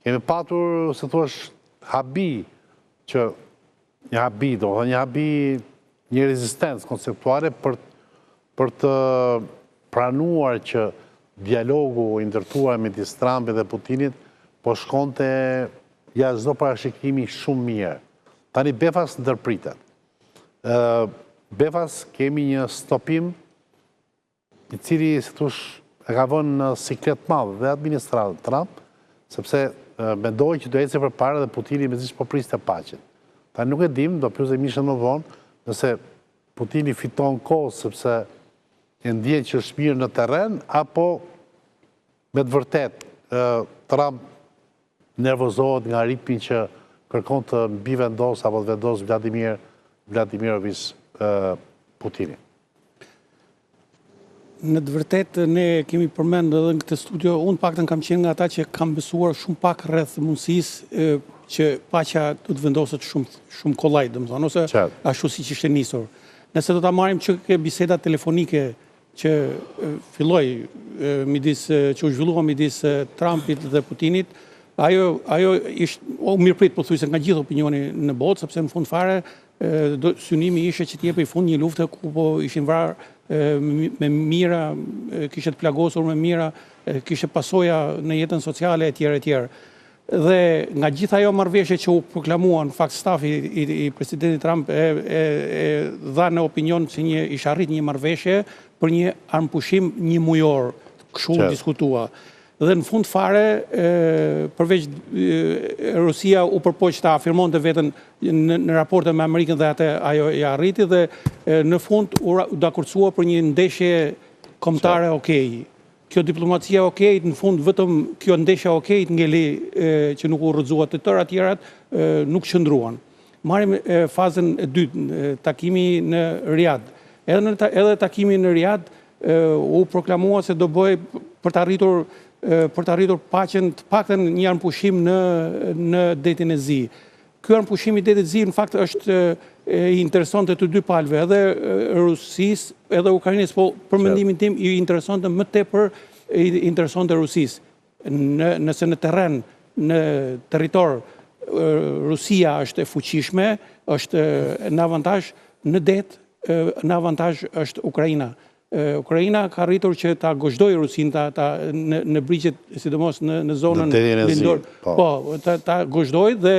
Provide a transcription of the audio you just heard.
Kemi patur, se thuash, habi, që një habi, do të një habi, një rezistencë konceptuale për të pranuar që dialogu i ndërtuar midis Trumpit dhe Putinit po shkonte jashtë çdo parashikimi shumë mirë. Tani befas ndërpritet. Befas kemi një stopim i cili, si thush, e ka vënë në siklet madh dhe administratën Trump, sepse mendoj që do ecë përpara dhe Putini mezisht po priste paqen. Tani nuk e dim, do pyesë mishën më vonë, nëse Putini fiton kohë sepse e ndjen që është mirë në terren, apo me të vërtet Trump nervozohet nga ritmi që kërkon të mbivendos apo të vendos Vladimirović Putini. Në të vërtet, ne kemi përmend edhe në këtë studio, unë paktën kam qenë nga ata që kam besuar shumë pak rreth mundësisë që paqja do të vendoset shumë kollaj, domethënë, ose ashtu siç ishte nisur. Nëse do ta marrim që biseda telefonike që filloi që u zhvillua midis Trumpit dhe Putinit, ajo ishte mirëprit pothuajse nga gjithë opinioni në botë, sepse në fund fare synimi ishte që t'jepej fund një lufte ku po ishin vrarë me mira, kishte plagosur me mira, kishte pasoja në jetën sociale etj. Dhe nga gjitha ajo marrëveshje që u proklamuan, në fakt stafi i presidentit Trump e dha në opinion se ishte arrit një marrëveshje për një armpushim një mujor, kështu diskutua. Dhe në fund fare, përveç Rusia u përpoq të afirmonte veten në raporte me Amerikën dhe atë ajo ja arriti dhe në fund u dakordësua për një ndeshje kombëtare okej. Kjo diplomacia okej, në fund vetëm kjo ndeshje okej ngeli që nuk u rrëzua të tëra tjerat, nuk qëndruan. Marrim fazën e dytë, takimi në Riyadh. Edhe takimi në Riyadh u proklamua se do bëj për të arritur paqen, të paktën një armpushim në detin e Zi. Ky armpushim i detit Zi në fakt është i interesonte të dy palëve, edhe Rusisë, edhe Ukrainës, po për mendimin tim i interesonte më tepër i interesonte Rusisë. Nëse në terren, në territor Rusia është e fuqishme, është në avantazh, në det në avantazh është Ukraina. Ukraina ka arritur që ta gozhdojë Rusinë në brigjet, sidomos në zonën lindore. Po, ta gozhdojë dhe